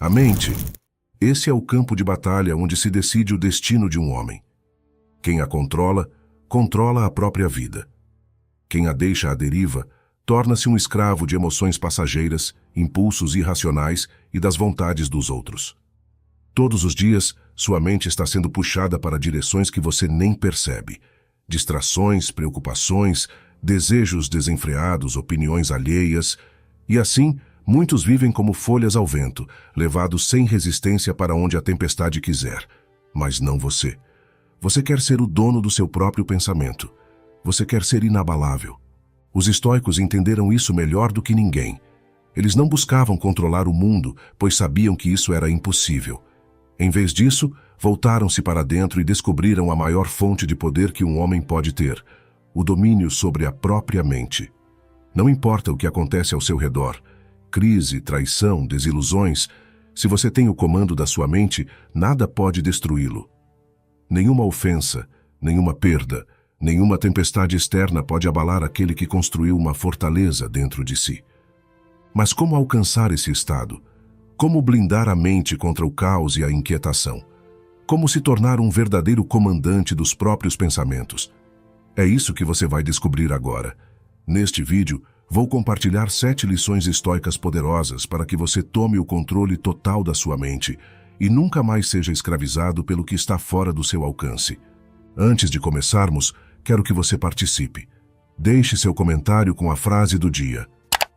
A mente, esse é o campo de batalha onde se decide o destino de um homem. Quem a controla, controla a própria vida. Quem a deixa à deriva, torna-se um escravo de emoções passageiras, impulsos irracionais e das vontades dos outros. Todos os dias, sua mente está sendo puxada para direções que você nem percebe. Distrações, preocupações, desejos desenfreados, opiniões alheias. E assim, muitos vivem como folhas ao vento, levados sem resistência para onde a tempestade quiser. Mas não você. Você quer ser o dono do seu próprio pensamento. Você quer ser inabalável. Os estoicos entenderam isso melhor do que ninguém. Eles não buscavam controlar o mundo, pois sabiam que isso era impossível. Em vez disso, voltaram-se para dentro e descobriram a maior fonte de poder que um homem pode ter: o domínio sobre a própria mente. Não importa o que acontece ao seu redor, crise, traição, desilusões, se você tem o comando da sua mente, nada pode destruí-lo. Nenhuma ofensa, nenhuma perda, nenhuma tempestade externa pode abalar aquele que construiu uma fortaleza dentro de si. Mas como alcançar esse estado? Como blindar a mente contra o caos e a inquietação? Como se tornar um verdadeiro comandante dos próprios pensamentos? É isso que você vai descobrir agora. Neste vídeo, vou compartilhar 7 lições estoicas poderosas para que você tome o controle total da sua mente e nunca mais seja escravizado pelo que está fora do seu alcance. Antes de começarmos, quero que você participe. Deixe seu comentário com a frase do dia: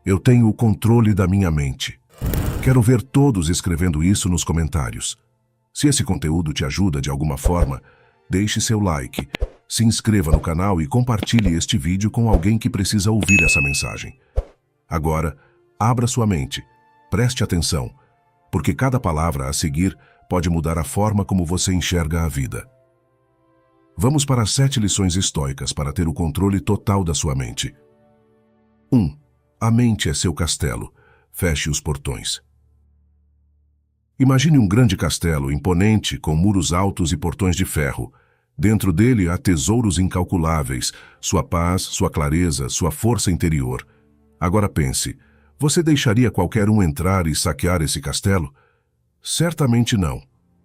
eu tenho o controle da minha mente. Quero ver todos escrevendo isso nos comentários. Se esse conteúdo te ajuda de alguma forma, deixe seu like, se inscreva no canal e compartilhe este vídeo com alguém que precisa ouvir essa mensagem. Agora, abra sua mente, preste atenção, porque cada palavra a seguir pode mudar a forma como você enxerga a vida. Vamos para as 7 lições estoicas para ter o controle total da sua mente. 1. A mente é seu castelo. Feche os portões. Imagine um grande castelo imponente com muros altos e portões de ferro. Dentro dele há tesouros incalculáveis, sua paz, sua clareza, sua força interior. Agora pense, você deixaria qualquer um entrar e saquear esse castelo? Certamente não.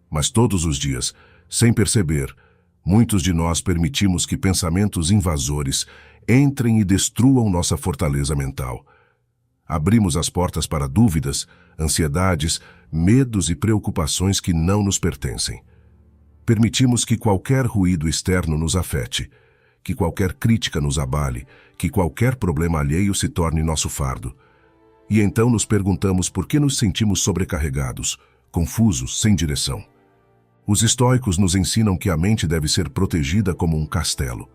Mas todos os dias, sem perceber, muitos de nós permitimos que pensamentos invasores entrem e destruam nossa fortaleza mental. Abrimos as portas para dúvidas, ansiedades, medos e preocupações que não nos pertencem. Permitimos que qualquer ruído externo nos afete, que qualquer crítica nos abale, que qualquer problema alheio se torne nosso fardo. E então nos perguntamos por que nos sentimos sobrecarregados, confusos, sem direção. Os estoicos nos ensinam que a mente deve ser protegida como um castelo.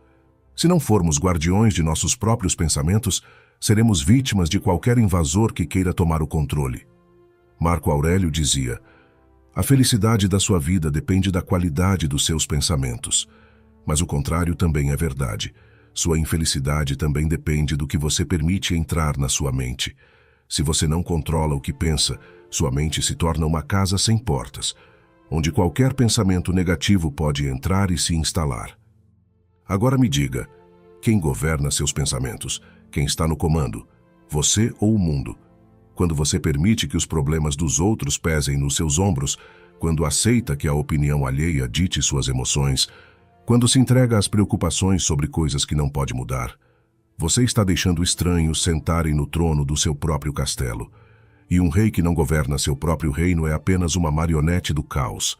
Se não formos guardiões de nossos próprios pensamentos, seremos vítimas de qualquer invasor que queira tomar o controle. Marco Aurélio dizia: a felicidade da sua vida depende da qualidade dos seus pensamentos. Mas o contrário também é verdade. Sua infelicidade também depende do que você permite entrar na sua mente. Se você não controla o que pensa, sua mente se torna uma casa sem portas, onde qualquer pensamento negativo pode entrar e se instalar. Agora me diga, quem governa seus pensamentos? Quem está no comando? Você ou o mundo? Quando você permite que os problemas dos outros pesem nos seus ombros, quando aceita que a opinião alheia dite suas emoções, quando se entrega às preocupações sobre coisas que não pode mudar, você está deixando estranhos sentarem no trono do seu próprio castelo. E um rei que não governa seu próprio reino é apenas uma marionete do caos.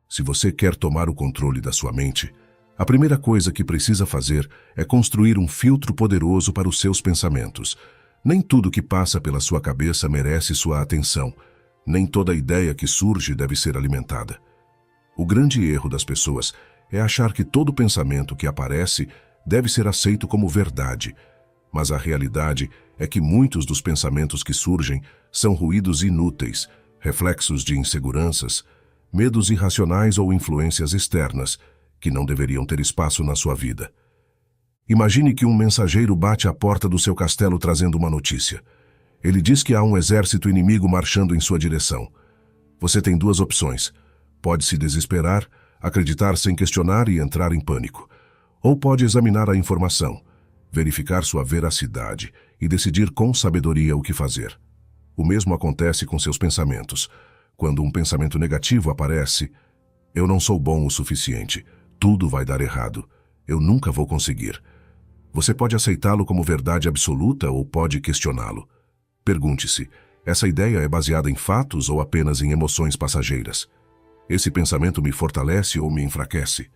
Se você quer tomar o controle da sua mente, a primeira coisa que precisa fazer é construir um filtro poderoso para os seus pensamentos. Nem tudo que passa pela sua cabeça merece sua atenção. Nem toda ideia que surge deve ser alimentada. O grande erro das pessoas é achar que todo pensamento que aparece deve ser aceito como verdade. Mas a realidade é que muitos dos pensamentos que surgem são ruídos inúteis, reflexos de inseguranças, medos irracionais ou influências externas, que não deveriam ter espaço na sua vida. Imagine que um mensageiro bate à porta do seu castelo trazendo uma notícia. Ele diz que há um exército inimigo marchando em sua direção. Você tem 2 opções. Pode se desesperar, acreditar sem questionar e entrar em pânico. Ou pode examinar a informação, verificar sua veracidade e decidir com sabedoria o que fazer. O mesmo acontece com seus pensamentos. Quando um pensamento negativo aparece, eu não sou bom o suficiente, tudo vai dar errado, eu nunca vou conseguir. Você pode aceitá-lo como verdade absoluta ou pode questioná-lo. Pergunte-se, essa ideia é baseada em fatos ou apenas em emoções passageiras? Esse pensamento me fortalece ou me enfraquece?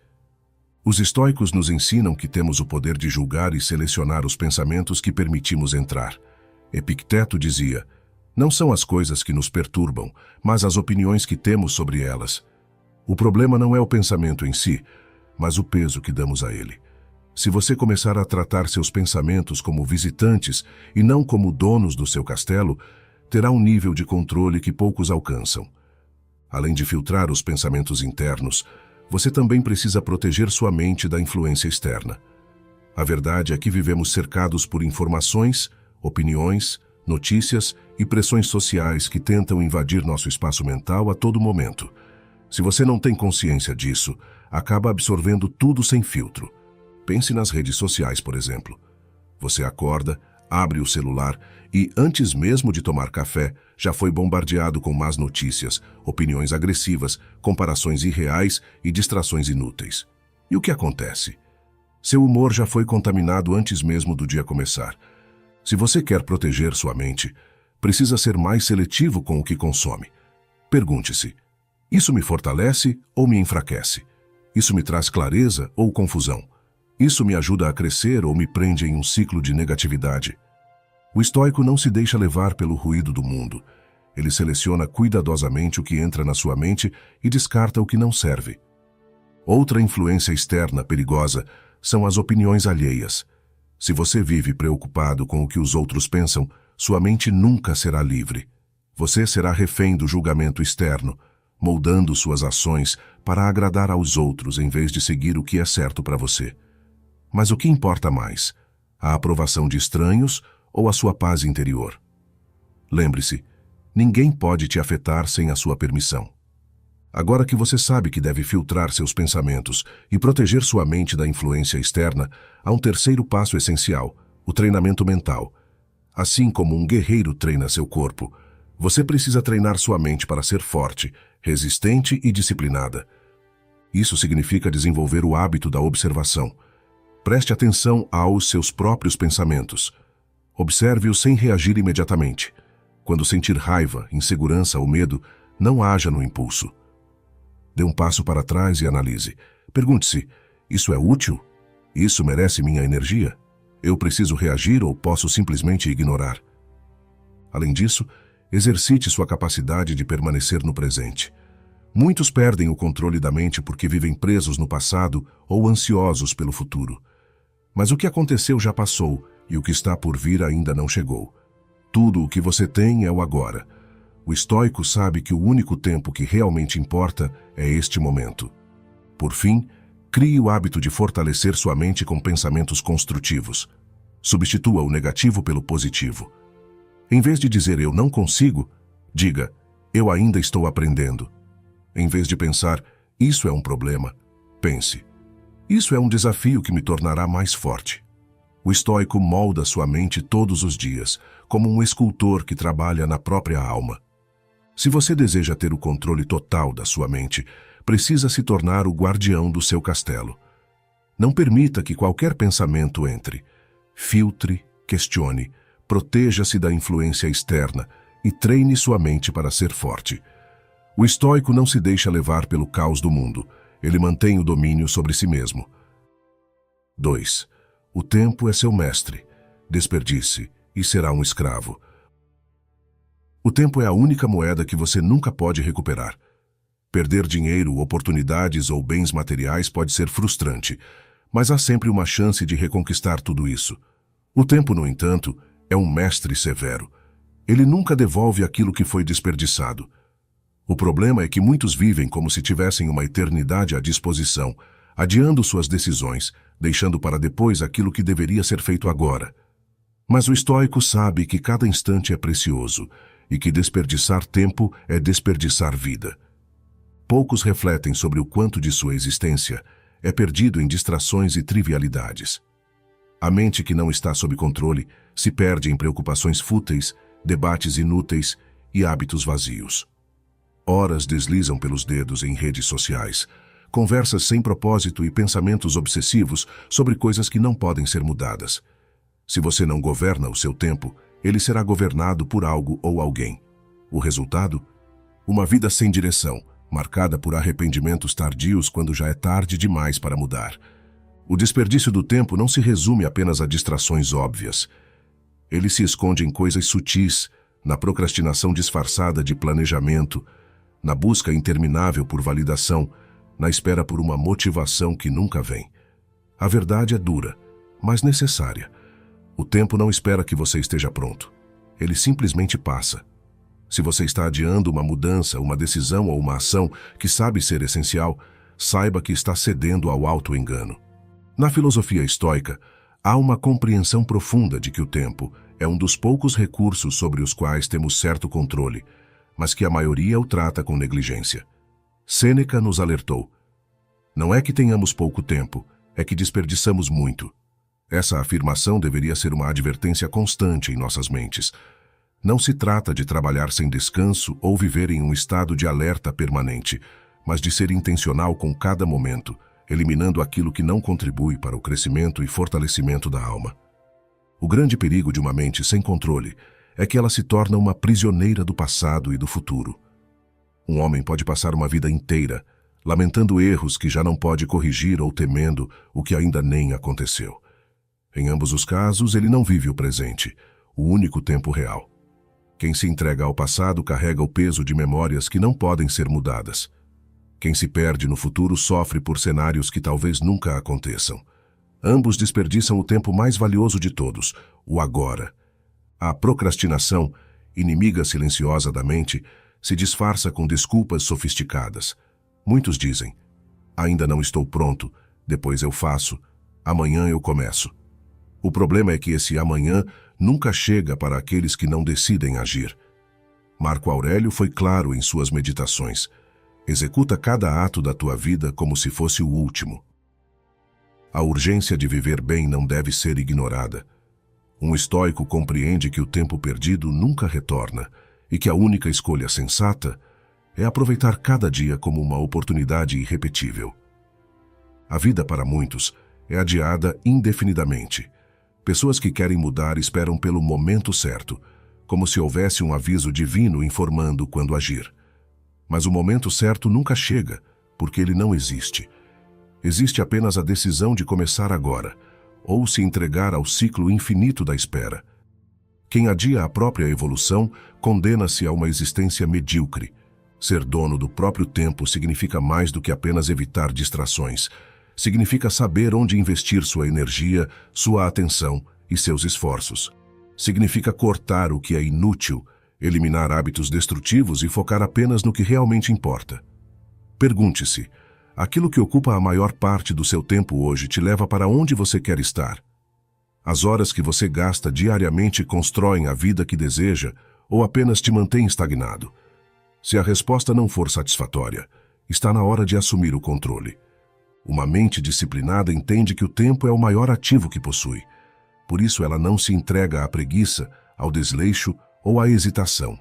Os estoicos nos ensinam que temos o poder de julgar e selecionar os pensamentos que permitimos entrar. Epicteto dizia, não são as coisas que nos perturbam, mas as opiniões que temos sobre elas. O problema não é o pensamento em si, mas o peso que damos a ele. Se você começar a tratar seus pensamentos como visitantes e não como donos do seu castelo, terá um nível de controle que poucos alcançam. Além de filtrar os pensamentos internos, você também precisa proteger sua mente da influência externa. A verdade é que vivemos cercados por informações, opiniões, notícias e pressões sociais que tentam invadir nosso espaço mental a todo momento. Se você não tem consciência disso, acaba absorvendo tudo sem filtro. Pense nas redes sociais, por exemplo. Você acorda, abre o celular e, antes mesmo de tomar café, já foi bombardeado com más notícias, opiniões agressivas, comparações irreais e distrações inúteis. E o que acontece? Seu humor já foi contaminado antes mesmo do dia começar. Se você quer proteger sua mente, precisa ser mais seletivo com o que consome. Pergunte-se, isso me fortalece ou me enfraquece? Isso me traz clareza ou confusão? Isso me ajuda a crescer ou me prende em um ciclo de negatividade? O estoico não se deixa levar pelo ruído do mundo. Ele seleciona cuidadosamente o que entra na sua mente e descarta o que não serve. Outra influência externa perigosa são as opiniões alheias. Se você vive preocupado com o que os outros pensam, sua mente nunca será livre. Você será refém do julgamento externo, moldando suas ações para agradar aos outros em vez de seguir o que é certo para você. Mas o que importa mais? A aprovação de estranhos ou a sua paz interior? Lembre-se, ninguém pode te afetar sem a sua permissão. Agora que você sabe que deve filtrar seus pensamentos e proteger sua mente da influência externa, há um terceiro passo essencial, o treinamento mental. Assim como um guerreiro treina seu corpo, você precisa treinar sua mente para ser forte, resistente e disciplinada. Isso significa desenvolver o hábito da observação. Preste atenção aos seus próprios pensamentos. Observe-os sem reagir imediatamente. Quando sentir raiva, insegurança ou medo, não haja no impulso. Dê um passo para trás e analise. Pergunte-se, isso é útil? Isso merece minha energia? Eu preciso reagir ou posso simplesmente ignorar? Além disso, exercite sua capacidade de permanecer no presente. Muitos perdem o controle da mente porque vivem presos no passado ou ansiosos pelo futuro. Mas o que aconteceu já passou e o que está por vir ainda não chegou. Tudo o que você tem é o agora. O estoico sabe que o único tempo que realmente importa é este momento. Por fim, crie o hábito de fortalecer sua mente com pensamentos construtivos. Substitua o negativo pelo positivo. Em vez de dizer eu não consigo, diga eu ainda estou aprendendo. Em vez de pensar isso é um problema, pense isso é um desafio que me tornará mais forte. O estoico molda sua mente todos os dias, como um escultor que trabalha na própria alma. Se você deseja ter o controle total da sua mente, precisa se tornar o guardião do seu castelo. Não permita que qualquer pensamento entre. Filtre, questione, proteja-se da influência externa e treine sua mente para ser forte. O estoico não se deixa levar pelo caos do mundo. Ele mantém o domínio sobre si mesmo. 2. O tempo é seu mestre. Desperdice e será um escravo. O tempo é a única moeda que você nunca pode recuperar. Perder dinheiro, oportunidades ou bens materiais pode ser frustrante, mas há sempre uma chance de reconquistar tudo isso. O tempo, no entanto, é um mestre severo. Ele nunca devolve aquilo que foi desperdiçado. O problema é que muitos vivem como se tivessem uma eternidade à disposição, adiando suas decisões, deixando para depois aquilo que deveria ser feito agora. Mas o estoico sabe que cada instante é precioso e que desperdiçar tempo é desperdiçar vida. Poucos refletem sobre o quanto de sua existência é perdido em distrações e trivialidades. A mente que não está sob controle se perde em preocupações fúteis, debates inúteis e hábitos vazios. Horas deslizam pelos dedos em redes sociais, conversas sem propósito e pensamentos obsessivos sobre coisas que não podem ser mudadas. Se você não governa o seu tempo, ele será governado por algo ou alguém. O resultado? Uma vida sem direção, marcada por arrependimentos tardios quando já é tarde demais para mudar. O desperdício do tempo não se resume apenas a distrações óbvias. Ele se esconde em coisas sutis, na procrastinação disfarçada de planejamento, na busca interminável por validação, na espera por uma motivação que nunca vem. A verdade é dura, mas necessária. O tempo não espera que você esteja pronto. Ele simplesmente passa. Se você está adiando uma mudança, uma decisão ou uma ação que sabe ser essencial, saiba que está cedendo ao auto-engano. Na filosofia estoica, há uma compreensão profunda de que o tempo é um dos poucos recursos sobre os quais temos certo controle, mas que a maioria o trata com negligência. Sêneca nos alertou: não é que tenhamos pouco tempo, é que desperdiçamos muito. Essa afirmação deveria ser uma advertência constante em nossas mentes. Não se trata de trabalhar sem descanso ou viver em um estado de alerta permanente, mas de ser intencional com cada momento, eliminando aquilo que não contribui para o crescimento e fortalecimento da alma. O grande perigo de uma mente sem controle é que ela se torna uma prisioneira do passado e do futuro. Um homem pode passar uma vida inteira lamentando erros que já não pode corrigir ou temendo o que ainda nem aconteceu. Em ambos os casos, ele não vive o presente, o único tempo real. Quem se entrega ao passado carrega o peso de memórias que não podem ser mudadas. Quem se perde no futuro sofre por cenários que talvez nunca aconteçam. Ambos desperdiçam o tempo mais valioso de todos, o agora. A procrastinação, inimiga silenciosa da mente, se disfarça com desculpas sofisticadas. Muitos dizem: ainda não estou pronto, depois eu faço, amanhã eu começo. O problema é que esse amanhã nunca chega para aqueles que não decidem agir. Marco Aurélio foi claro em suas meditações: executa cada ato da tua vida como se fosse o último. A urgência de viver bem não deve ser ignorada. Um estoico compreende que o tempo perdido nunca retorna e que a única escolha sensata é aproveitar cada dia como uma oportunidade irrepetível. A vida, para muitos, é adiada indefinidamente. Pessoas que querem mudar esperam pelo momento certo, como se houvesse um aviso divino informando quando agir. Mas o momento certo nunca chega, porque ele não existe. Existe apenas a decisão de começar agora, ou se entregar ao ciclo infinito da espera. Quem adia a própria evolução condena-se a uma existência medíocre. Ser dono do próprio tempo significa mais do que apenas evitar distrações. Significa saber onde investir sua energia, sua atenção e seus esforços. Significa cortar o que é inútil, eliminar hábitos destrutivos e focar apenas no que realmente importa. Pergunte-se: aquilo que ocupa a maior parte do seu tempo hoje te leva para onde você quer estar? As horas que você gasta diariamente constroem a vida que deseja ou apenas te mantém estagnado? Se a resposta não for satisfatória, está na hora de assumir o controle. Uma mente disciplinada entende que o tempo é o maior ativo que possui. Por isso ela não se entrega à preguiça, ao desleixo ou à hesitação.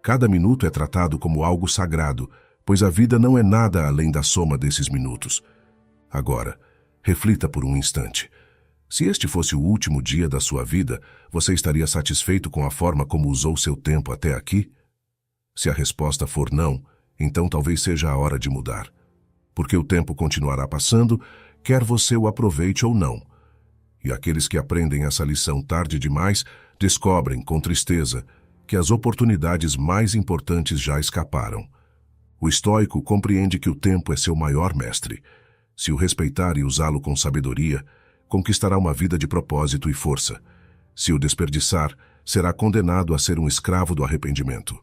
Cada minuto é tratado como algo sagrado, pois a vida não é nada além da soma desses minutos. Agora, reflita por um instante. Se este fosse o último dia da sua vida, você estaria satisfeito com a forma como usou seu tempo até aqui? Se a resposta for não, então talvez seja a hora de mudar. Porque o tempo continuará passando, quer você o aproveite ou não. E aqueles que aprendem essa lição tarde demais descobrem, com tristeza, que as oportunidades mais importantes já escaparam. O estoico compreende que o tempo é seu maior mestre. Se o respeitar e usá-lo com sabedoria, conquistará uma vida de propósito e força. Se o desperdiçar, será condenado a ser um escravo do arrependimento.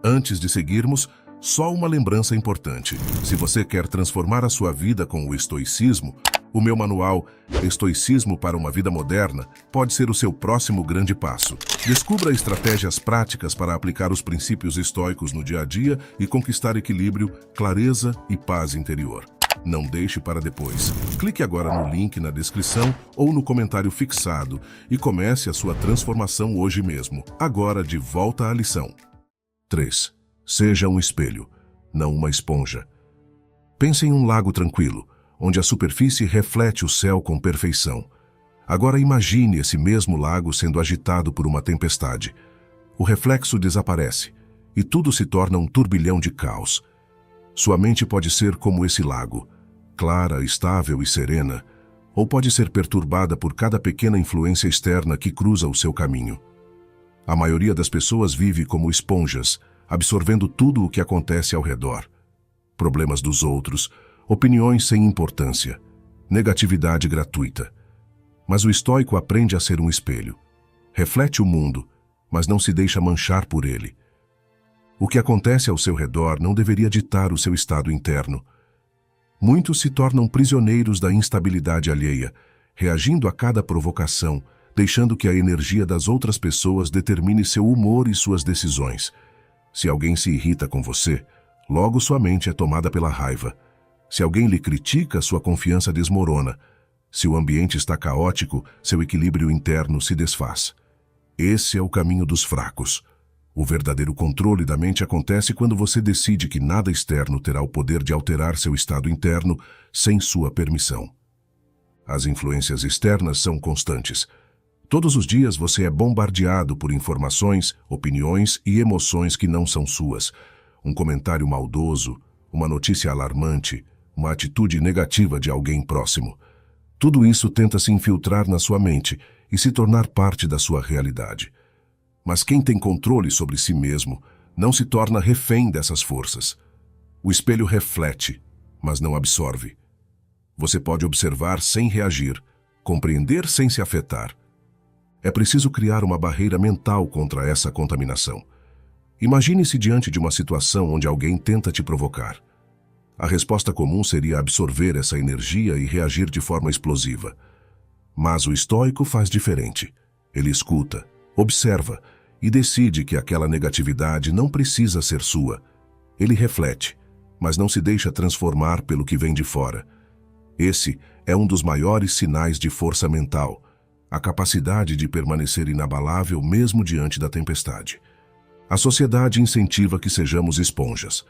Antes de seguirmos, só uma lembrança importante. Se você quer transformar a sua vida com o estoicismo, o meu manual Estoicismo para uma Vida Moderna pode ser o seu próximo grande passo. Descubra estratégias práticas para aplicar os princípios estoicos no dia a dia e conquistar equilíbrio, clareza e paz interior. Não deixe para depois. Clique agora no link na descrição ou no comentário fixado e comece a sua transformação hoje mesmo. Agora, de volta à lição. 3. Seja um espelho, não uma esponja. Pense em um lago tranquilo, onde a superfície reflete o céu com perfeição. Agora imagine esse mesmo lago sendo agitado por uma tempestade. O reflexo desaparece e tudo se torna um turbilhão de caos. Sua mente pode ser como esse lago, clara, estável e serena, ou pode ser perturbada por cada pequena influência externa que cruza o seu caminho. A maioria das pessoas vive como esponjas, absorvendo tudo o que acontece ao redor. Problemas dos outros, opiniões sem importância, negatividade gratuita. Mas o estoico aprende a ser um espelho. Reflete o mundo, mas não se deixa manchar por ele. O que acontece ao seu redor não deveria ditar o seu estado interno. Muitos se tornam prisioneiros da instabilidade alheia, reagindo a cada provocação, deixando que a energia das outras pessoas determine seu humor e suas decisões. Se alguém se irrita com você, logo sua mente é tomada pela raiva. Se alguém lhe critica, sua confiança desmorona. Se o ambiente está caótico, seu equilíbrio interno se desfaz. Esse é o caminho dos fracos. O verdadeiro controle da mente acontece quando você decide que nada externo terá o poder de alterar seu estado interno sem sua permissão. As influências externas são constantes. Todos os dias você é bombardeado por informações, opiniões e emoções que não são suas. Um comentário maldoso, uma notícia alarmante, uma atitude negativa de alguém próximo. Tudo isso tenta se infiltrar na sua mente e se tornar parte da sua realidade. Mas quem tem controle sobre si mesmo não se torna refém dessas forças. O espelho reflete, mas não absorve. Você pode observar sem reagir, compreender sem se afetar. É preciso criar uma barreira mental contra essa contaminação. Imagine-se diante de uma situação onde alguém tenta te provocar. A resposta comum seria absorver essa energia e reagir de forma explosiva. Mas o estoico faz diferente. Ele escuta, observa e decide que aquela negatividade não precisa ser sua. Ele reflete, mas não se deixa transformar pelo que vem de fora. Esse é um dos maiores sinais de força mental, a capacidade de permanecer inabalável mesmo diante da tempestade. A sociedade incentiva que sejamos esponjas.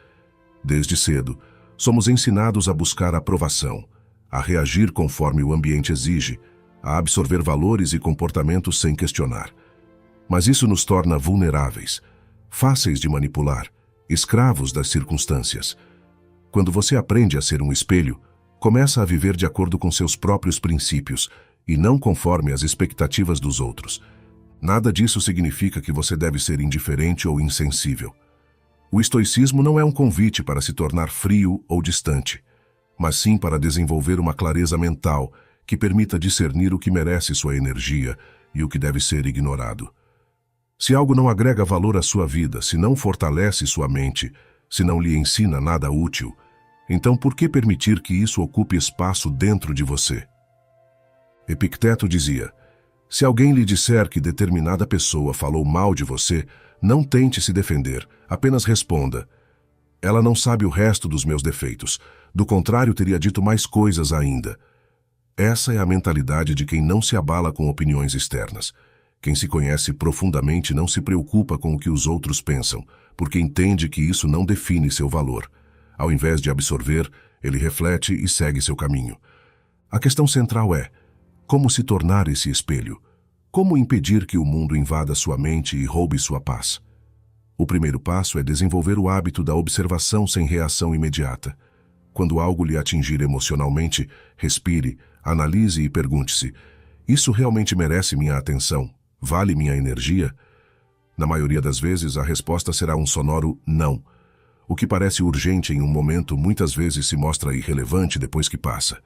Desde cedo, somos ensinados a buscar aprovação, a reagir conforme o ambiente exige, a absorver valores e comportamentos sem questionar. Mas isso nos torna vulneráveis, fáceis de manipular, escravos das circunstâncias. Quando você aprende a ser um espelho, começa a viver de acordo com seus próprios princípios e não conforme as expectativas dos outros. Nada disso significa que você deve ser indiferente ou insensível. O estoicismo não é um convite para se tornar frio ou distante, mas sim para desenvolver uma clareza mental que permita discernir o que merece sua energia e o que deve ser ignorado. Se algo não agrega valor à sua vida, se não fortalece sua mente, se não lhe ensina nada útil, então por que permitir que isso ocupe espaço dentro de você? Epicteto dizia: se alguém lhe disser que determinada pessoa falou mal de você, não tente se defender, apenas responda: ela não sabe o resto dos meus defeitos, do contrário teria dito mais coisas ainda. Essa é a mentalidade de quem não se abala com opiniões externas. Quem se conhece profundamente não se preocupa com o que os outros pensam, porque entende que isso não define seu valor. Ao invés de absorver, ele reflete e segue seu caminho. A questão central é: como se tornar esse espelho? Como impedir que o mundo invada sua mente e roube sua paz? O primeiro passo é desenvolver o hábito da observação sem reação imediata. Quando algo lhe atingir emocionalmente, respire, analise e pergunte-se: isso realmente merece minha atenção? Vale minha energia? Na maioria das vezes, a resposta será um sonoro não. O que parece urgente em um momento muitas vezes se mostra irrelevante depois que passa.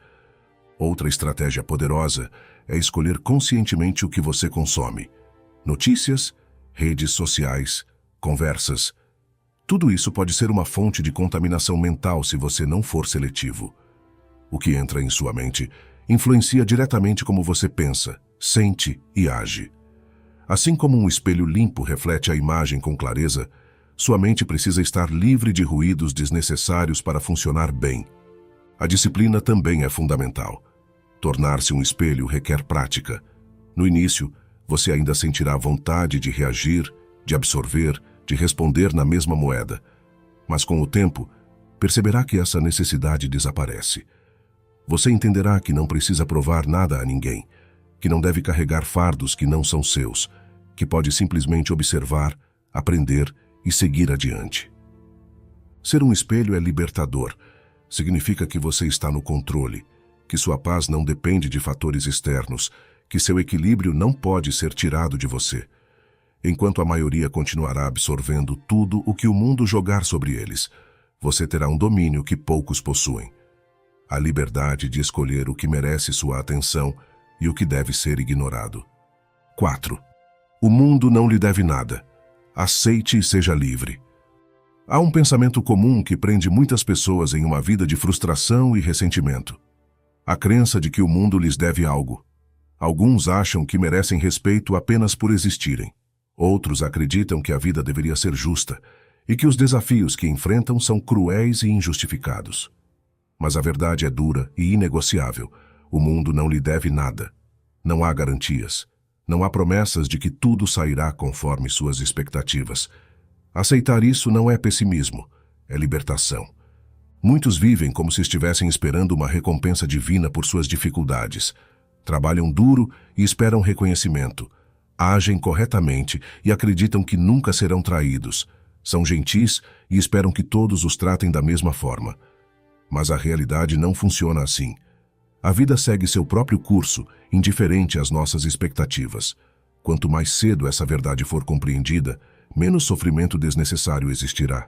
Outra estratégia poderosa é escolher conscientemente o que você consome. Notícias, redes sociais, conversas. Tudo isso pode ser uma fonte de contaminação mental se você não for seletivo. O que entra em sua mente influencia diretamente como você pensa, sente e age. Assim como um espelho limpo reflete a imagem com clareza, sua mente precisa estar livre de ruídos desnecessários para funcionar bem. A disciplina também é fundamental. Tornar-se um espelho requer prática. No início, você ainda sentirá vontade de reagir, de absorver, de responder na mesma moeda. Mas com o tempo, perceberá que essa necessidade desaparece. Você entenderá que não precisa provar nada a ninguém, que não deve carregar fardos que não são seus, que pode simplesmente observar, aprender e seguir adiante. Ser um espelho é libertador. Significa que você está no controle, que sua paz não depende de fatores externos, que seu equilíbrio não pode ser tirado de você, enquanto a maioria continuará absorvendo tudo o que o mundo jogar sobre eles. Você terá um domínio que poucos possuem. A liberdade de escolher o que merece sua atenção e o que deve ser ignorado. 4. O mundo não lhe deve nada. Aceite e seja livre. Há um pensamento comum que prende muitas pessoas em uma vida de frustração e ressentimento. A crença de que o mundo lhes deve algo. Alguns acham que merecem respeito apenas por existirem. Outros acreditam que a vida deveria ser justa e que os desafios que enfrentam são cruéis e injustificados. Mas a verdade é dura e inegociável. O mundo não lhe deve nada. Não há garantias. Não há promessas de que tudo sairá conforme suas expectativas. Aceitar isso não é pessimismo, é libertação. Muitos vivem como se estivessem esperando uma recompensa divina por suas dificuldades. Trabalham duro e esperam reconhecimento. Agem corretamente e acreditam que nunca serão traídos. São gentis e esperam que todos os tratem da mesma forma. Mas a realidade não funciona assim. A vida segue seu próprio curso, indiferente às nossas expectativas. Quanto mais cedo essa verdade for compreendida, menos sofrimento desnecessário existirá.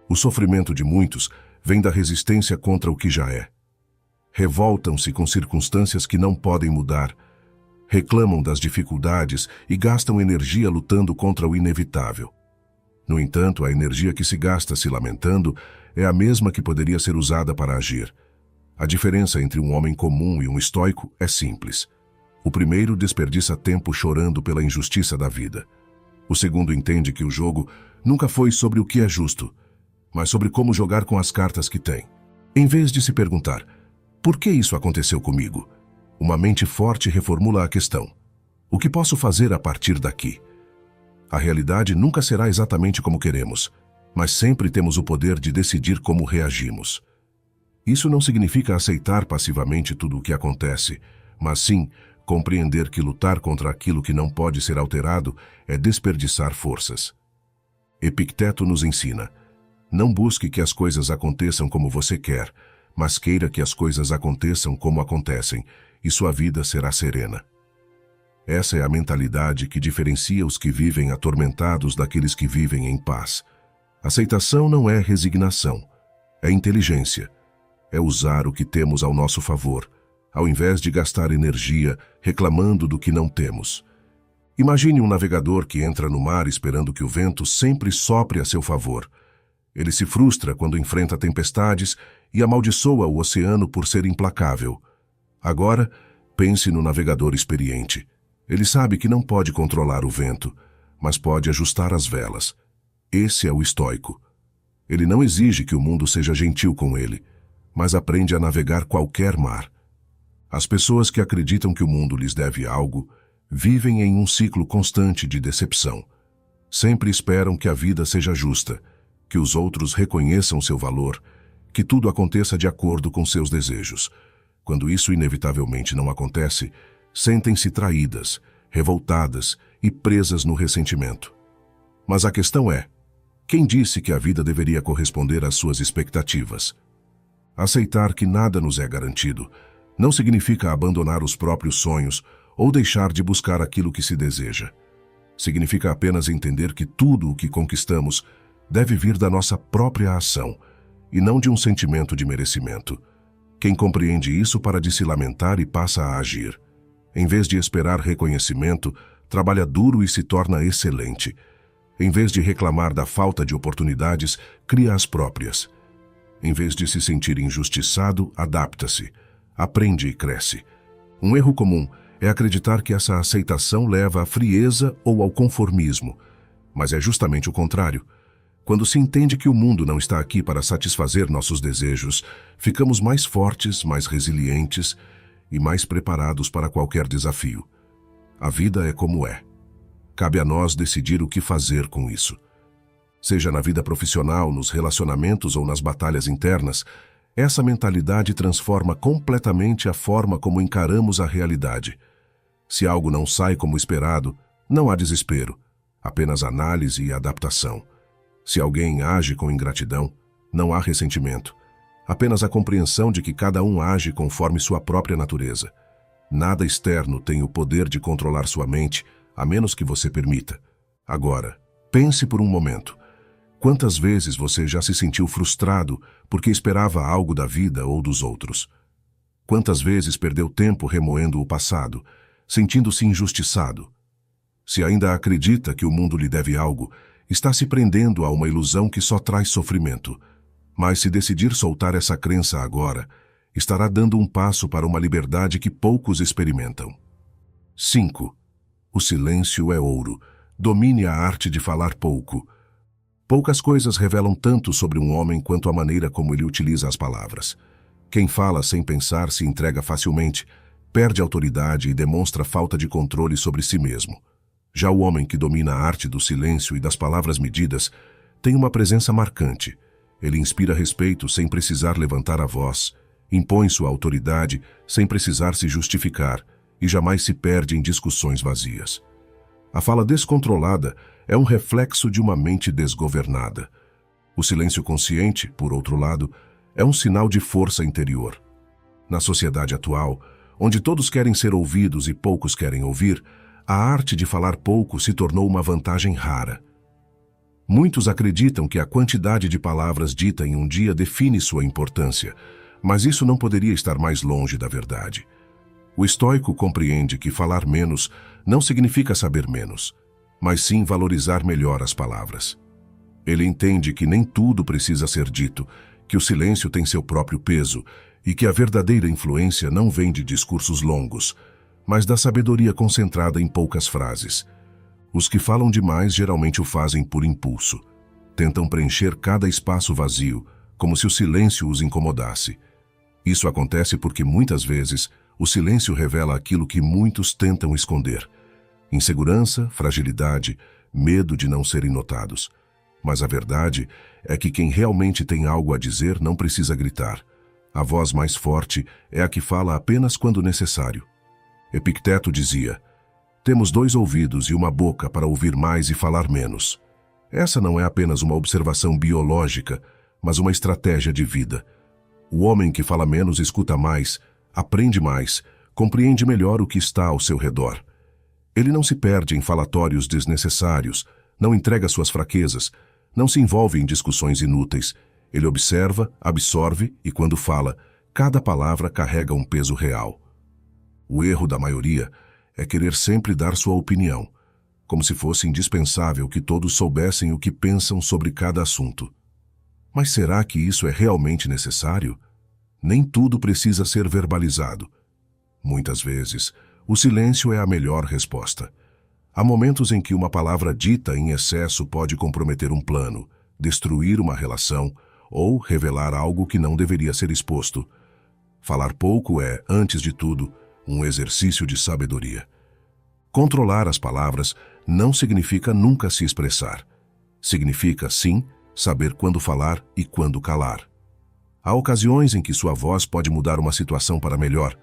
O sofrimento de muitos vem da resistência contra o que já é. Revoltam-se com circunstâncias que não podem mudar, reclamam das dificuldades e gastam energia lutando contra o inevitável. No entanto, a energia que se gasta se lamentando é a mesma que poderia ser usada para agir. A diferença entre um homem comum e um estoico é simples. O primeiro desperdiça tempo chorando pela injustiça da vida. O segundo entende que o jogo nunca foi sobre o que é justo, mas sobre como jogar com as cartas que tem. Em vez de se perguntar, por que isso aconteceu comigo? Uma mente forte reformula a questão. O que posso fazer a partir daqui? A realidade nunca será exatamente como queremos, mas sempre temos o poder de decidir como reagimos. Isso não significa aceitar passivamente tudo o que acontece, mas sim compreender que lutar contra aquilo que não pode ser alterado é desperdiçar forças. Epicteto nos ensina: não busque que as coisas aconteçam como você quer, mas queira que as coisas aconteçam como acontecem, e sua vida será serena. Essa é a mentalidade que diferencia os que vivem atormentados daqueles que vivem em paz. Aceitação não é resignação, é inteligência. É usar o que temos ao nosso favor, ao invés de gastar energia reclamando do que não temos. Imagine um navegador que entra no mar esperando que o vento sempre sopre a seu favor. Ele se frustra quando enfrenta tempestades e amaldiçoa o oceano por ser implacável. Agora, pense no navegador experiente. Ele sabe que não pode controlar o vento, mas pode ajustar as velas. Esse é o estoico. Ele não exige que o mundo seja gentil com ele, mas aprende a navegar qualquer mar. As pessoas que acreditam que o mundo lhes deve algo, vivem em um ciclo constante de decepção. Sempre esperam que a vida seja justa, que os outros reconheçam seu valor, que tudo aconteça de acordo com seus desejos. Quando isso inevitavelmente não acontece, sentem-se traídas, revoltadas e presas no ressentimento. Mas a questão é, quem disse que a vida deveria corresponder às suas expectativas? Aceitar que nada nos é garantido não significa abandonar os próprios sonhos ou deixar de buscar aquilo que se deseja. Significa apenas entender que tudo o que conquistamos deve vir da nossa própria ação e não de um sentimento de merecimento. Quem compreende isso para de se lamentar e passa a agir. Em vez de esperar reconhecimento, trabalha duro e se torna excelente. Em vez de reclamar da falta de oportunidades, cria as próprias. Em vez de se sentir injustiçado, adapta-se, aprende e cresce. Um erro comum é acreditar que essa aceitação leva à frieza ou ao conformismo, mas é justamente o contrário. Quando se entende que o mundo não está aqui para satisfazer nossos desejos, ficamos mais fortes, mais resilientes e mais preparados para qualquer desafio. A vida é como é. Cabe a nós decidir o que fazer com isso. Seja na vida profissional, nos relacionamentos ou nas batalhas internas, essa mentalidade transforma completamente a forma como encaramos a realidade. Se algo não sai como esperado, não há desespero, apenas análise e adaptação. Se alguém age com ingratidão, não há ressentimento, apenas a compreensão de que cada um age conforme sua própria natureza. Nada externo tem o poder de controlar sua mente, a menos que você permita. Agora, pense por um momento. Quantas vezes você já se sentiu frustrado porque esperava algo da vida ou dos outros? Quantas vezes perdeu tempo remoendo o passado, sentindo-se injustiçado? Se ainda acredita que o mundo lhe deve algo, está se prendendo a uma ilusão que só traz sofrimento. Mas se decidir soltar essa crença agora, estará dando um passo para uma liberdade que poucos experimentam. 5. O silêncio é ouro. Domine a arte de falar pouco. Poucas coisas revelam tanto sobre um homem quanto a maneira como ele utiliza as palavras. Quem fala sem pensar se entrega facilmente, perde autoridade e demonstra falta de controle sobre si mesmo. Já o homem que domina a arte do silêncio e das palavras medidas tem uma presença marcante. Ele inspira respeito sem precisar levantar a voz, impõe sua autoridade sem precisar se justificar e jamais se perde em discussões vazias. A fala descontrolada é um reflexo de uma mente desgovernada. O silêncio consciente, por outro lado, é um sinal de força interior. Na sociedade atual, onde todos querem ser ouvidos e poucos querem ouvir, a arte de falar pouco se tornou uma vantagem rara. Muitos acreditam que a quantidade de palavras dita em um dia define sua importância, mas isso não poderia estar mais longe da verdade. O estoico compreende que falar menos não significa saber menos, mas sim valorizar melhor as palavras. Ele entende que nem tudo precisa ser dito, que o silêncio tem seu próprio peso e que a verdadeira influência não vem de discursos longos, mas da sabedoria concentrada em poucas frases. Os que falam demais geralmente o fazem por impulso. Tentam preencher cada espaço vazio, como se o silêncio os incomodasse. Isso acontece porque muitas vezes o silêncio revela aquilo que muitos tentam esconder. Insegurança, fragilidade, medo de não serem notados. Mas a verdade é que quem realmente tem algo a dizer não precisa gritar. A voz mais forte é a que fala apenas quando necessário. Epicteto dizia: temos 2 ouvidos e uma boca para ouvir mais e falar menos. Essa não é apenas uma observação biológica, mas uma estratégia de vida. O homem que fala menos escuta mais, aprende mais, compreende melhor o que está ao seu redor. Ele não se perde em falatórios desnecessários, não entrega suas fraquezas, não se envolve em discussões inúteis. Ele observa, absorve e, quando fala, cada palavra carrega um peso real. O erro da maioria é querer sempre dar sua opinião, como se fosse indispensável que todos soubessem o que pensam sobre cada assunto. Mas será que isso é realmente necessário? Nem tudo precisa ser verbalizado. Muitas vezes, o silêncio é a melhor resposta. Há momentos em que uma palavra dita em excesso pode comprometer um plano, destruir uma relação ou revelar algo que não deveria ser exposto. Falar pouco é, antes de tudo, um exercício de sabedoria. Controlar as palavras não significa nunca se expressar. Significa, sim, saber quando falar e quando calar. Há ocasiões em que sua voz pode mudar uma situação para melhor,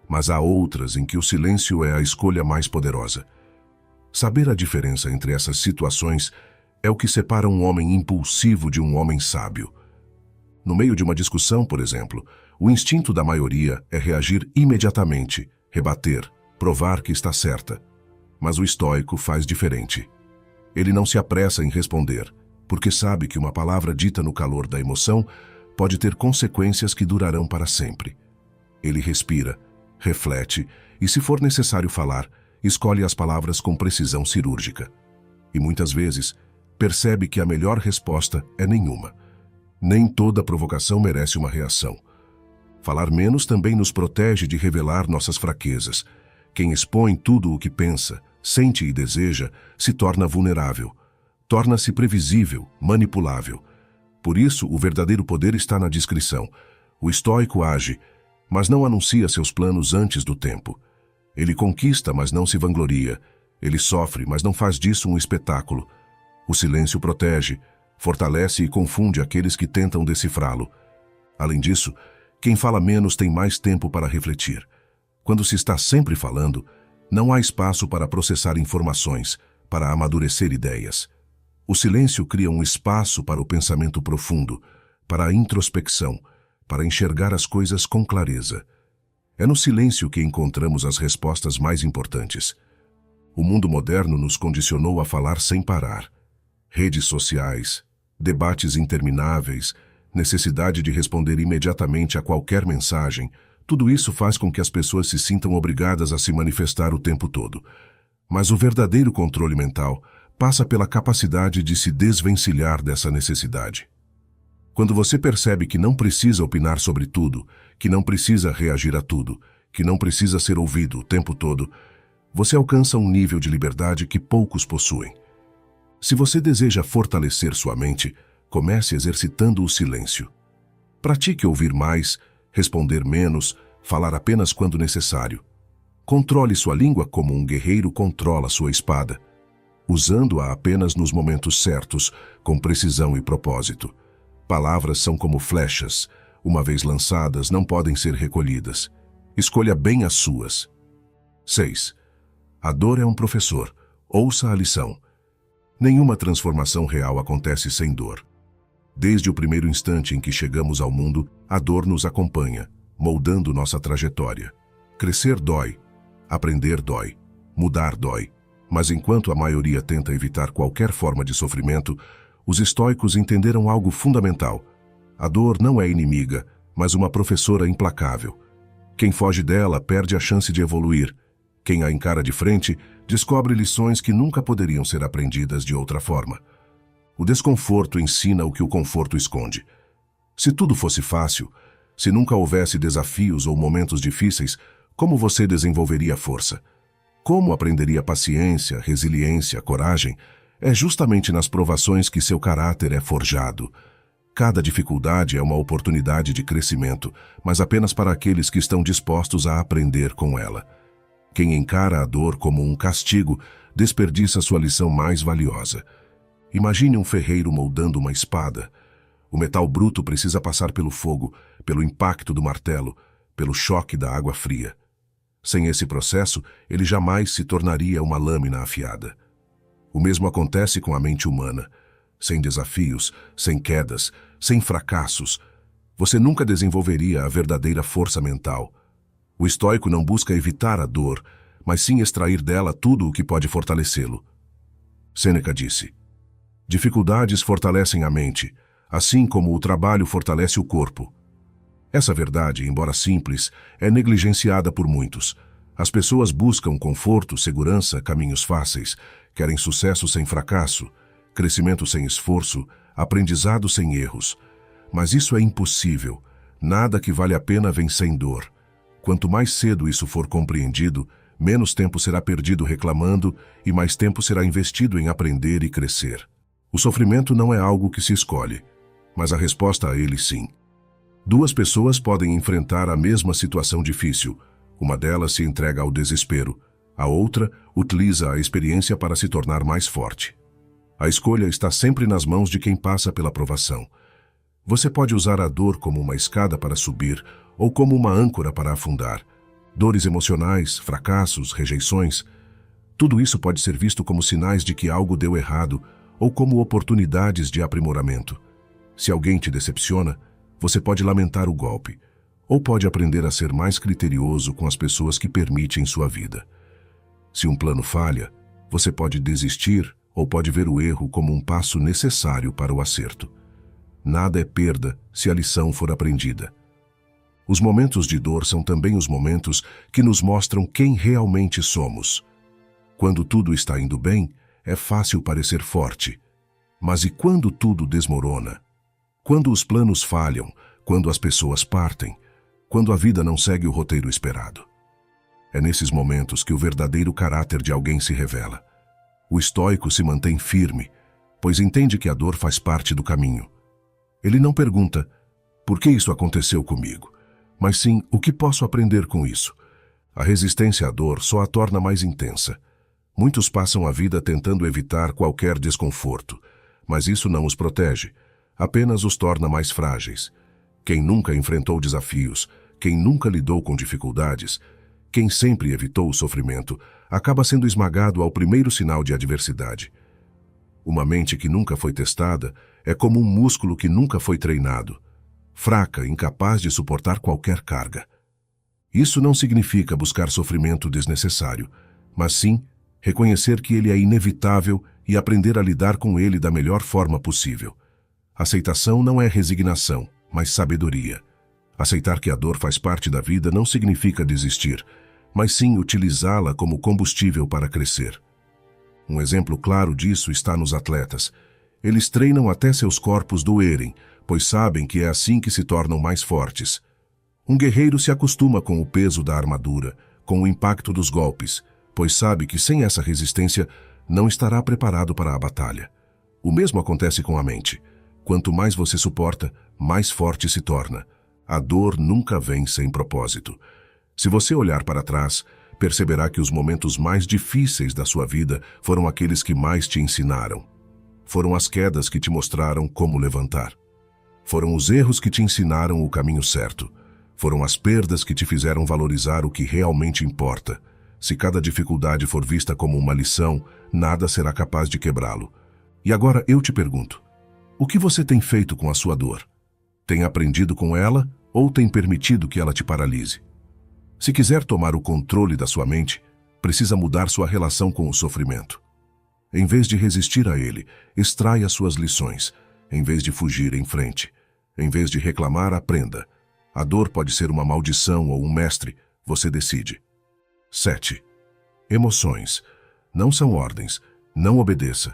mas há outras em que o silêncio é a escolha mais poderosa. Saber a diferença entre essas situações é o que separa um homem impulsivo de um homem sábio. No meio de uma discussão, por exemplo, o instinto da maioria é reagir imediatamente, rebater, provar que está certa. Mas o estoico faz diferente. Ele não se apressa em responder, porque sabe que uma palavra dita no calor da emoção pode ter consequências que durarão para sempre. Ele respira, reflete e, se for necessário falar, escolhe as palavras com precisão cirúrgica. E muitas vezes, percebe que a melhor resposta é nenhuma. Nem toda provocação merece uma reação. Falar menos também nos protege de revelar nossas fraquezas. Quem expõe tudo o que pensa, sente e deseja, se torna vulnerável. Torna-se previsível, manipulável. Por isso, o verdadeiro poder está na discrição. O estoico age, mas não anuncia seus planos antes do tempo. Ele conquista, mas não se vangloria. Ele sofre, mas não faz disso um espetáculo. O silêncio protege, fortalece e confunde aqueles que tentam decifrá-lo. Além disso, quem fala menos tem mais tempo para refletir. Quando se está sempre falando, não há espaço para processar informações, para amadurecer ideias. O silêncio cria um espaço para o pensamento profundo, para a introspecção, para enxergar as coisas com clareza. É no silêncio que encontramos as respostas mais importantes. O mundo moderno nos condicionou a falar sem parar. Redes sociais, debates intermináveis, necessidade de responder imediatamente a qualquer mensagem, tudo isso faz com que as pessoas se sintam obrigadas a se manifestar o tempo todo. Mas o verdadeiro controle mental passa pela capacidade de se desvencilhar dessa necessidade. Quando você percebe que não precisa opinar sobre tudo, que não precisa reagir a tudo, que não precisa ser ouvido o tempo todo, você alcança um nível de liberdade que poucos possuem. Se você deseja fortalecer sua mente, comece exercitando o silêncio. Pratique ouvir mais, responder menos, falar apenas quando necessário. Controle sua língua como um guerreiro controla sua espada, usando-a apenas nos momentos certos, com precisão e propósito. Palavras são como flechas, uma vez lançadas não podem ser recolhidas. Escolha bem as suas. 6. A dor é um professor. Ouça a lição. Nenhuma transformação real acontece sem dor. Desde o primeiro instante em que chegamos ao mundo, a dor nos acompanha, moldando nossa trajetória. Crescer dói, aprender dói, mudar dói. Mas enquanto a maioria tenta evitar qualquer forma de sofrimento, os estoicos entenderam algo fundamental. A dor não é inimiga, mas uma professora implacável. Quem foge dela perde a chance de evoluir. Quem a encara de frente descobre lições que nunca poderiam ser aprendidas de outra forma. O desconforto ensina o que o conforto esconde. Se tudo fosse fácil, se nunca houvesse desafios ou momentos difíceis, como você desenvolveria força? Como aprenderia paciência, resiliência, coragem? É justamente nas provações que seu caráter é forjado. Cada dificuldade é uma oportunidade de crescimento, mas apenas para aqueles que estão dispostos a aprender com ela. Quem encara a dor como um castigo, desperdiça sua lição mais valiosa. Imagine um ferreiro moldando uma espada. O metal bruto precisa passar pelo fogo, pelo impacto do martelo, pelo choque da água fria. Sem esse processo, ele jamais se tornaria uma lâmina afiada. O mesmo acontece com a mente humana. Sem desafios, sem quedas, sem fracassos, você nunca desenvolveria a verdadeira força mental. O estoico não busca evitar a dor, mas sim extrair dela tudo o que pode fortalecê-lo. Sêneca disse: dificuldades fortalecem a mente, assim como o trabalho fortalece o corpo. Essa verdade, embora simples, é negligenciada por muitos. As pessoas buscam conforto, segurança, caminhos fáceis, querem sucesso sem fracasso, crescimento sem esforço, aprendizado sem erros. Mas isso é impossível. Nada que vale a pena vem sem dor. Quanto mais cedo isso for compreendido, menos tempo será perdido reclamando e mais tempo será investido em aprender e crescer. O sofrimento não é algo que se escolhe, mas a resposta a ele sim. Duas pessoas podem enfrentar a mesma situação difícil. Uma delas se entrega ao desespero, a outra utiliza a experiência para se tornar mais forte. A escolha está sempre nas mãos de quem passa pela provação. Você pode usar a dor como uma escada para subir ou como uma âncora para afundar. Dores emocionais, fracassos, rejeições, tudo isso pode ser visto como sinais de que algo deu errado ou como oportunidades de aprimoramento. Se alguém te decepciona, você pode lamentar o golpe, ou pode aprender a ser mais criterioso com as pessoas que permitem sua vida. Se um plano falha, você pode desistir ou pode ver o erro como um passo necessário para o acerto. Nada é perda se a lição for aprendida. Os momentos de dor são também os momentos que nos mostram quem realmente somos. Quando tudo está indo bem, é fácil parecer forte. Mas e quando tudo desmorona? Quando os planos falham, quando as pessoas partem, quando a vida não segue o roteiro esperado? É nesses momentos que o verdadeiro caráter de alguém se revela. O estoico se mantém firme, pois entende que a dor faz parte do caminho. Ele não pergunta, por que isso aconteceu comigo? Mas sim, o que posso aprender com isso? A resistência à dor só a torna mais intensa. Muitos passam a vida tentando evitar qualquer desconforto, mas isso não os protege, apenas os torna mais frágeis. Quem nunca enfrentou desafios, quem nunca lidou com dificuldades, quem sempre evitou o sofrimento, acaba sendo esmagado ao primeiro sinal de adversidade. Uma mente que nunca foi testada é como um músculo que nunca foi treinado, fraca, incapaz de suportar qualquer carga. Isso não significa buscar sofrimento desnecessário, mas sim reconhecer que ele é inevitável e aprender a lidar com ele da melhor forma possível. Aceitação não é resignação, mas sabedoria. Aceitar que a dor faz parte da vida não significa desistir, mas sim utilizá-la como combustível para crescer. Um exemplo claro disso está nos atletas. Eles treinam até seus corpos doerem, pois sabem que é assim que se tornam mais fortes. Um guerreiro se acostuma com o peso da armadura, com o impacto dos golpes, pois sabe que sem essa resistência não estará preparado para a batalha. O mesmo acontece com a mente. Quanto mais você suporta, mais forte se torna. A dor nunca vem sem propósito. Se você olhar para trás, perceberá que os momentos mais difíceis da sua vida foram aqueles que mais te ensinaram. Foram as quedas que te mostraram como levantar. Foram os erros que te ensinaram o caminho certo. Foram as perdas que te fizeram valorizar o que realmente importa. Se cada dificuldade for vista como uma lição, nada será capaz de quebrá-lo. E agora eu te pergunto, o que você tem feito com a sua dor? Tem aprendido com ela ou tem permitido que ela te paralise? Se quiser tomar o controle da sua mente, precisa mudar sua relação com o sofrimento. Em vez de resistir a ele, extraia suas lições. Em vez de fugir, enfrente. Em vez de reclamar, aprenda. A dor pode ser uma maldição ou um mestre, você decide. 7. Emoções. Não são ordens. Não obedeça.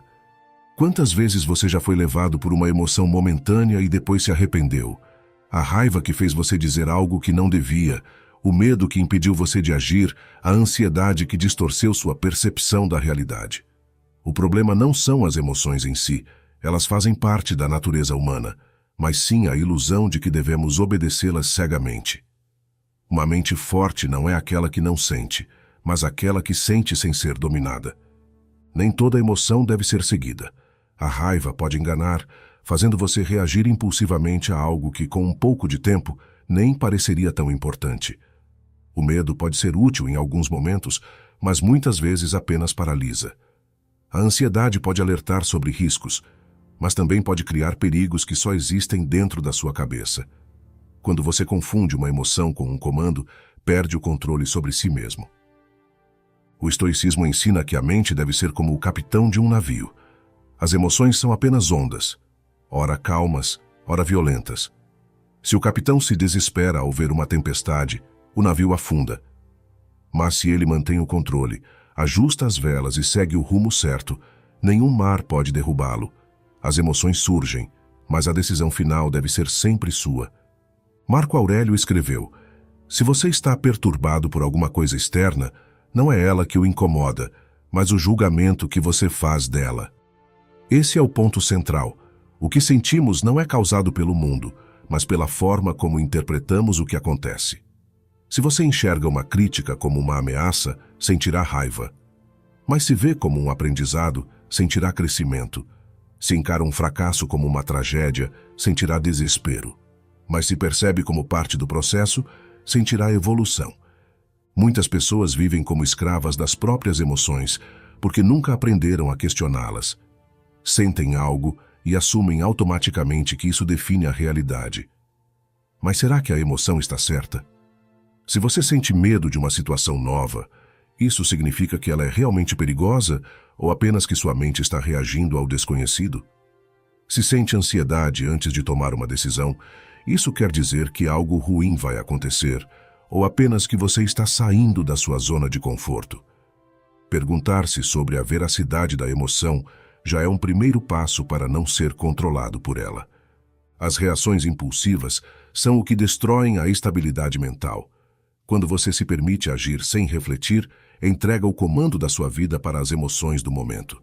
Quantas vezes você já foi levado por uma emoção momentânea e depois se arrependeu? A raiva que fez você dizer algo que não devia, o medo que impediu você de agir, a ansiedade que distorceu sua percepção da realidade. O problema não são as emoções em si, elas fazem parte da natureza humana, mas sim a ilusão de que devemos obedecê-las cegamente. Uma mente forte não é aquela que não sente, mas aquela que sente sem ser dominada. Nem toda emoção deve ser seguida. A raiva pode enganar, fazendo você reagir impulsivamente a algo que, com um pouco de tempo, nem pareceria tão importante. O medo pode ser útil em alguns momentos, mas muitas vezes apenas paralisa. A ansiedade pode alertar sobre riscos, mas também pode criar perigos que só existem dentro da sua cabeça. Quando você confunde uma emoção com um comando, perde o controle sobre si mesmo. O estoicismo ensina que a mente deve ser como o capitão de um navio. As emoções são apenas ondas, ora calmas, ora violentas. Se o capitão se desespera ao ver uma tempestade, o navio afunda. Mas se ele mantém o controle, ajusta as velas e segue o rumo certo, nenhum mar pode derrubá-lo. As emoções surgem, mas a decisão final deve ser sempre sua. Marco Aurélio escreveu: se você está perturbado por alguma coisa externa, não é ela que o incomoda, mas o julgamento que você faz dela. Esse é o ponto central. O que sentimos não é causado pelo mundo, mas pela forma como interpretamos o que acontece. Se você enxerga uma crítica como uma ameaça, sentirá raiva. Mas se vê como um aprendizado, sentirá crescimento. Se encara um fracasso como uma tragédia, sentirá desespero. Mas se percebe como parte do processo, sentirá evolução. Muitas pessoas vivem como escravas das próprias emoções, porque nunca aprenderam a questioná-las. Sentem algo e assumem automaticamente que isso define a realidade. Mas será que a emoção está certa? Se você sente medo de uma situação nova, isso significa que ela é realmente perigosa ou apenas que sua mente está reagindo ao desconhecido? Se sente ansiedade antes de tomar uma decisão, isso quer dizer que algo ruim vai acontecer ou apenas que você está saindo da sua zona de conforto? Perguntar-se sobre a veracidade da emoção já é um primeiro passo para não ser controlado por ela. As reações impulsivas são o que destroem a estabilidade mental. Quando você se permite agir sem refletir, entrega o comando da sua vida para as emoções do momento.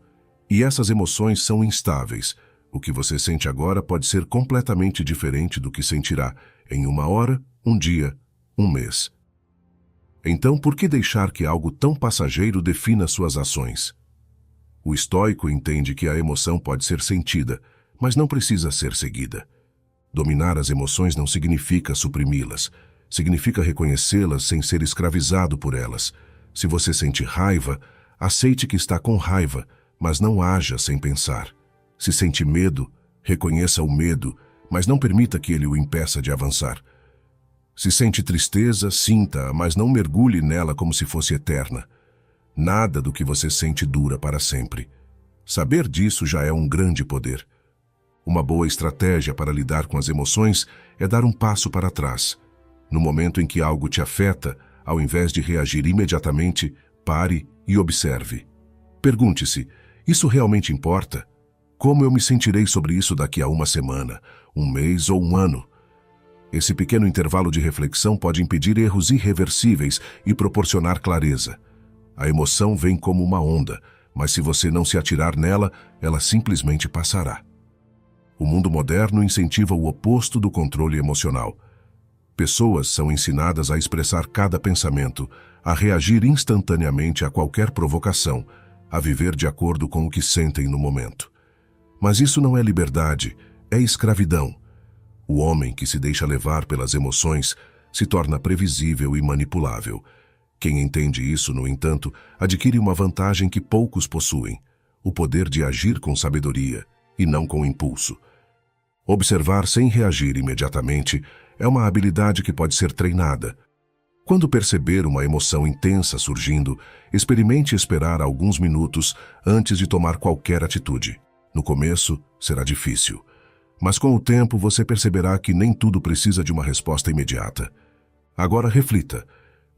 E essas emoções são instáveis. O que você sente agora pode ser completamente diferente do que sentirá em uma hora, um dia, um mês. Então, por que deixar que algo tão passageiro defina suas ações? O estoico entende que a emoção pode ser sentida, mas não precisa ser seguida. Dominar as emoções não significa suprimi-las. Significa reconhecê-las sem ser escravizado por elas. Se você sente raiva, aceite que está com raiva, mas não haja sem pensar. Se sente medo, reconheça o medo, mas não permita que ele o impeça de avançar. Se sente tristeza, sinta-a, mas não mergulhe nela como se fosse eterna. Nada do que você sente dura para sempre. Saber disso já é um grande poder. Uma boa estratégia para lidar com as emoções é dar um passo para trás. No momento em que algo te afeta, ao invés de reagir imediatamente, pare e observe. Pergunte-se, isso realmente importa? Como eu me sentirei sobre isso daqui a uma semana, um mês ou um ano? Esse pequeno intervalo de reflexão pode impedir erros irreversíveis e proporcionar clareza. A emoção vem como uma onda, mas se você não se atirar nela, ela simplesmente passará. O mundo moderno incentiva o oposto do controle emocional. Pessoas são ensinadas a expressar cada pensamento, a reagir instantaneamente a qualquer provocação, a viver de acordo com o que sentem no momento. Mas isso não é liberdade, é escravidão. O homem que se deixa levar pelas emoções se torna previsível e manipulável. Quem entende isso, no entanto, adquire uma vantagem que poucos possuem: o poder de agir com sabedoria e não com impulso. Observar sem reagir imediatamente é uma habilidade que pode ser treinada. Quando perceber uma emoção intensa surgindo, experimente esperar alguns minutos antes de tomar qualquer atitude. No começo, será difícil. Mas com o tempo você perceberá que nem tudo precisa de uma resposta imediata. Agora reflita.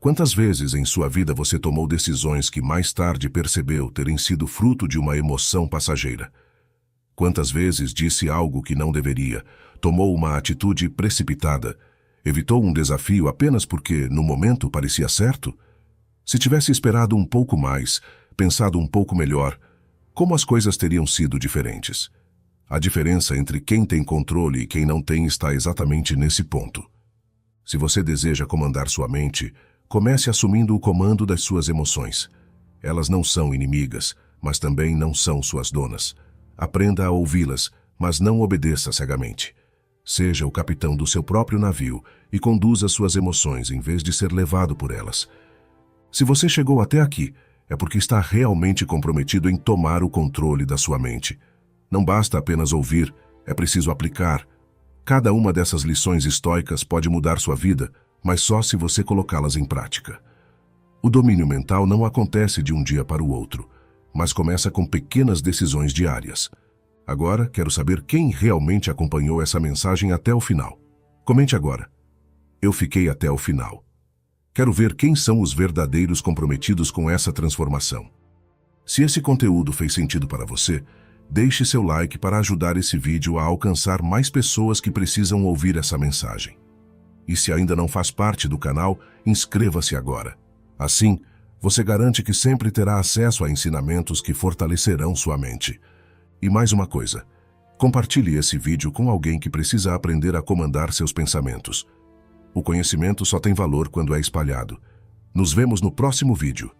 Quantas vezes em sua vida você tomou decisões que mais tarde percebeu terem sido fruto de uma emoção passageira? Quantas vezes disse algo que não deveria, tomou uma atitude precipitada, evitou um desafio apenas porque, no momento, parecia certo? Se tivesse esperado um pouco mais, pensado um pouco melhor, como as coisas teriam sido diferentes? A diferença entre quem tem controle e quem não tem está exatamente nesse ponto. Se você deseja comandar sua mente, comece assumindo o comando das suas emoções. Elas não são inimigas, mas também não são suas donas. Aprenda a ouvi-las, mas não obedeça cegamente. Seja o capitão do seu próprio navio e conduza suas emoções em vez de ser levado por elas. Se você chegou até aqui, é porque está realmente comprometido em tomar o controle da sua mente. Não basta apenas ouvir, é preciso aplicar. Cada uma dessas lições estoicas pode mudar sua vida, mas só se você colocá-las em prática. O domínio mental não acontece de um dia para o outro, mas começa com pequenas decisões diárias. Agora, quero saber quem realmente acompanhou essa mensagem até o final. Comente agora. Eu fiquei até o final. Quero ver quem são os verdadeiros comprometidos com essa transformação. Se esse conteúdo fez sentido para você, deixe seu like para ajudar esse vídeo a alcançar mais pessoas que precisam ouvir essa mensagem. E se ainda não faz parte do canal, inscreva-se agora. Assim, você garante que sempre terá acesso a ensinamentos que fortalecerão sua mente. E mais uma coisa, compartilhe esse vídeo com alguém que precisa aprender a comandar seus pensamentos. O conhecimento só tem valor quando é espalhado. Nos vemos no próximo vídeo.